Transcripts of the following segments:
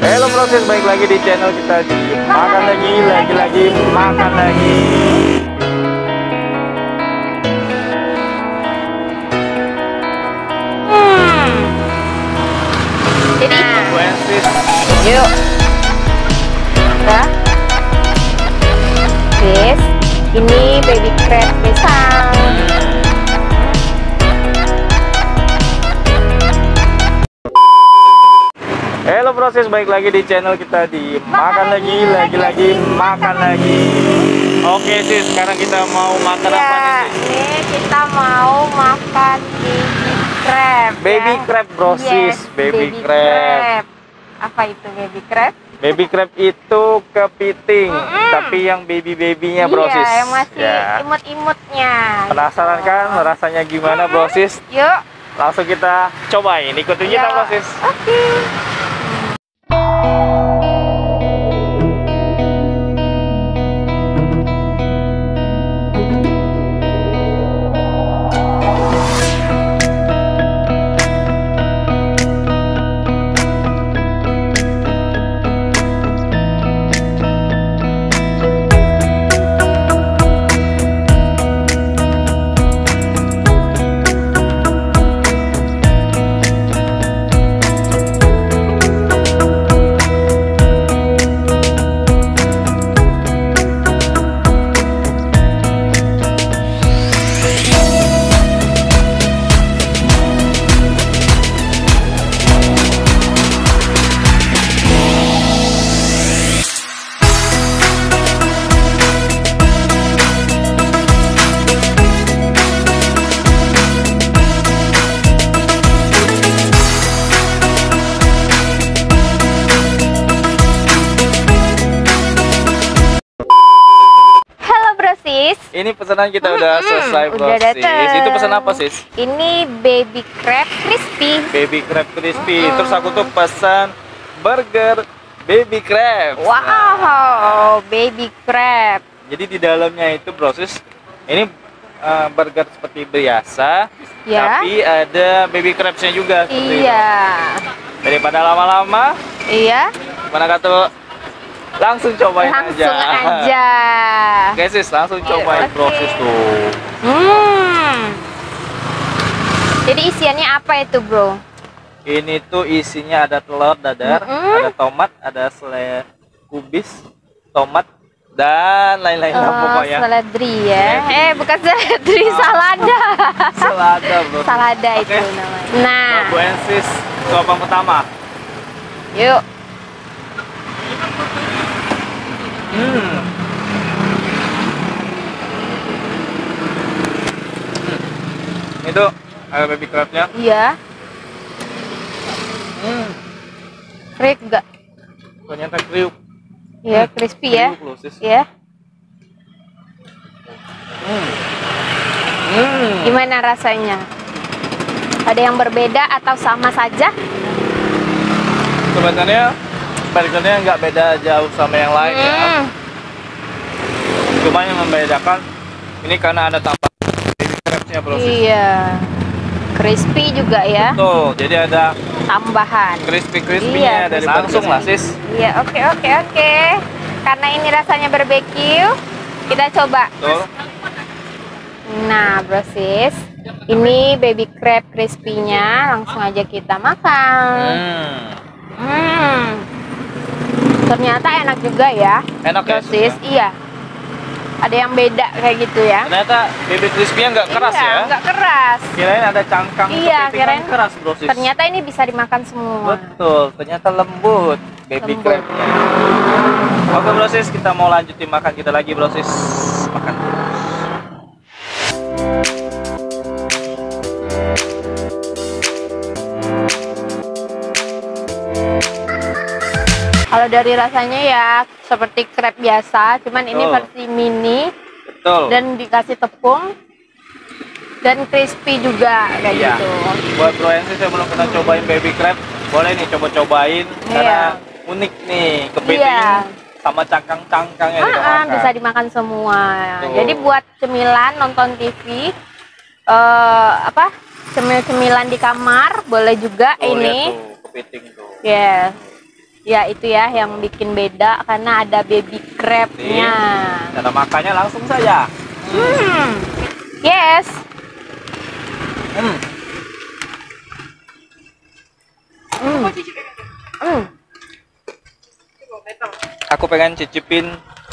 Halo proses, baik lagi di channel kita di makan lagi makan lagi. Jadi Yuk. udah. Guys, ini baby crab pisang. Halo proses, baik lagi di channel kita di makan lagi makan lagi. Oke sis, sekarang kita mau makan apa nih sis? Ini kita mau makan baby crab. Baby crab bro sis, baby crab. Apa itu baby crab? Baby crab itu kepiting, tapi yang baby-babynya bro sis. Iya, yang masih Ya. imut-imutnya. Penasaran kan rasanya gimana bro sis? Yuk. Langsung kita cobain, ikutin kita bro sis. Oke. Ini pesanan kita udah selesai bro udah sis. dateng. Itu pesan apa sis? Ini baby crab crispy. Baby crab crispy. Terus aku tuh pesan burger baby crab. Wow, baby crab. Jadi di dalamnya itu bro sis, ini burger seperti biasa, Ya. tapi ada baby crabsnya juga. Seperti Iya. itu. Daripada lama-lama, Iya. mana kata langsung cobain Langsung aja. aja. Oke sis, langsung cobain Oke. bro sis tuh. Jadi isiannya apa itu, bro? Ini tuh isinya ada telur dadar, ada tomat, ada selai kubis, tomat, dan lain-lain lah pokoknya. Seledri ya. Seledri. Bukan seledri, salada. Selada bro. Salada Oke. itu namanya. Nah, Cobain sis, coba pertama. yuk. Itu ada baby crabnya. Iya. Kriuk enggak? Ternyata kriuk. Iya, crispy ya. Kriuk loh, sis. Iya. Gimana rasanya? Ada yang berbeda atau sama saja? Sebenarnya burgernya nggak beda jauh sama yang lain ya. Cuma yang membedakan ini karena ada tambahan baby crabnya bro sis. Iya. Crispy juga ya. Tuh, jadi ada Tambahan. crispy-crispy-nya Iya, dari langsung lah sis. Iya, oke. Karena ini rasanya barbecue, kita coba. Tuh. Nah, bro sis, ini baby crab crispy-nya, langsung aja kita makan. Ternyata enak juga ya. Enak ya, bro sis. Iya. Ada yang beda kayak gitu ya. Ternyata baby crispy-nya nggak keras Iya, ya. nggak keras. Kirain ada cangkang Iya, kepiting kirain kan keras bro sis. Ternyata ini bisa dimakan semua. Betul, ternyata lembut baby Lembut. crabnya. Oke bro sis, kita mau lanjutin makan kita lagi bro sis. Makan terus. Kalau dari rasanya ya seperti crab biasa, cuman ini Betul. versi mini Betul. dan dikasih tepung dan crispy juga kayak Iya. gitu. Buat bro yang sih saya belum pernah cobain baby crab, boleh nih coba-cobain karena unik nih kepiting Iya. sama cangkang-cangkangnya dimakan. Bisa dimakan semua. Tuh. Jadi buat cemilan nonton TV, cemil-cemilan di kamar boleh juga Tuh, ini. lihat tuh, kepiting tuh. Yes. Ya itu ya yang bikin beda karena ada baby crab-nya. Cara makannya langsung saja. Yes. Aku pengen cicipin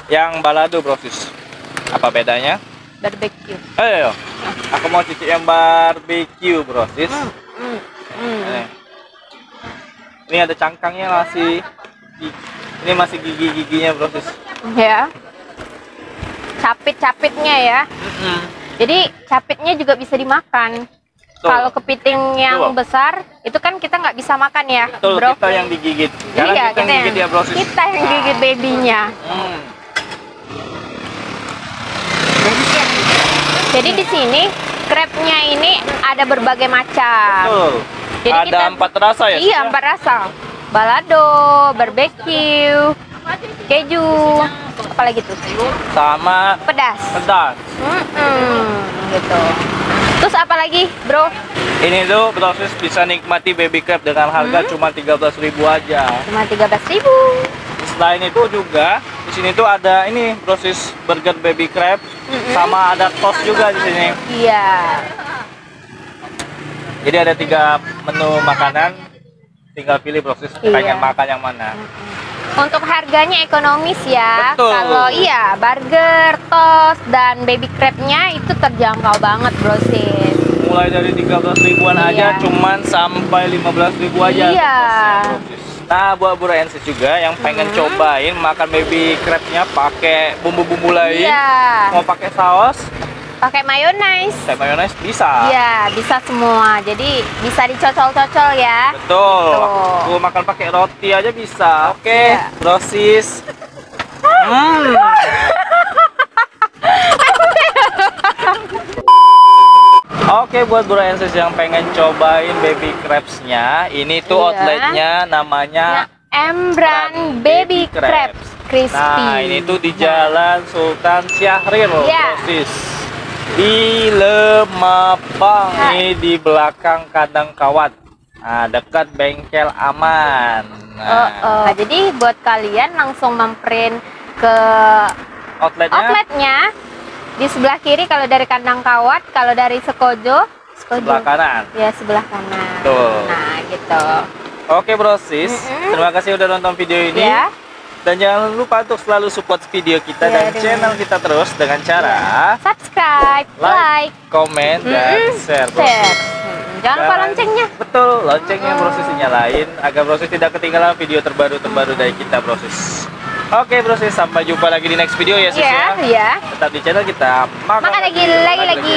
yang balado brosis. Apa bedanya? Barbecue. Ayo, aku mau cicip yang barbecue brosis. Ini ada cangkangnya masih. Ini masih gigi-giginya brosis. Ya. Capit-capitnya ya. Jadi capitnya juga bisa dimakan. Kalau kepiting yang besar itu kan kita nggak bisa makan ya, Betul, bro. kita yang digigit. Sekarang Iya, kita yang gigit ya brosis. Kita yang gigit babynya. Jadi di sini crabnya ini ada berbagai macam. Betul. Jadi Ada kita 4 rasa ya? Iya, 4 rasa. Balado, barbecue, keju, apalagi tuh? Sama Pedas. pedas. Gitu. Terus apa lagi, bro? Ini tuh brosis bisa nikmati baby crab dengan harga cuma 13.000 aja. Cuma 13.000. Selain itu juga di sini tuh ada ini brosis burger baby crab sama ada toast juga di sini. Iya. Jadi ada 3 menu makanan, tinggal pilih brosis pengen makan yang mana. Untuk harganya ekonomis ya. Betul. Kalau iya burger, toast dan baby crabnya itu terjangkau banget, brosis. Mulai dari 13 ribuan aja cuman sampai 15.000 aja. Iya. Brosis. Nah, buat Buraensis juga yang pengen cobain makan baby crabnya pakai bumbu-bumbu lain, Iya. mau pakai saus, Pakai mayonaise. kayak mayones bisa. Iya, bisa semua. Jadi bisa dicocol-cocol ya. Betul. Tuh. Tuh, makan pakai roti aja bisa. Oke, Iya. brosis. Oke, buat Buraensis yang pengen cobain baby crabs-nya, ini tuh Iya. outletnya namanya Embran Baby Crabs Crispy. Nah, ini tuh di Jalan Sultan Syahrir, Iya. brosis. Di Lemapang, ini di belakang Kandang Kawat. Nah, dekat Bengkel Aman. Nah, Jadi buat kalian langsung memprint ke outletnya di sebelah kiri kalau dari Kandang Kawat, kalau dari Sekojo sebelah kanan. ya sebelah kanan. Tuh. Nah, gitu. Oke, brosis. Terima kasih udah nonton video ini. Ya. Dan jangan lupa untuk selalu support video kita Ya, dan dengan- channel kita terus dengan cara Subscribe, like, komen, dan share. share. Jangan lupa Dan- loncengnya. Betul, loncengnya brosis nyalain agar brosis tidak ketinggalan video terbaru dari kita, brosis. Oke, brosis, sampai jumpa lagi di next video ya, sis Iya, ya. iya. Tetap di channel kita Makan lagi.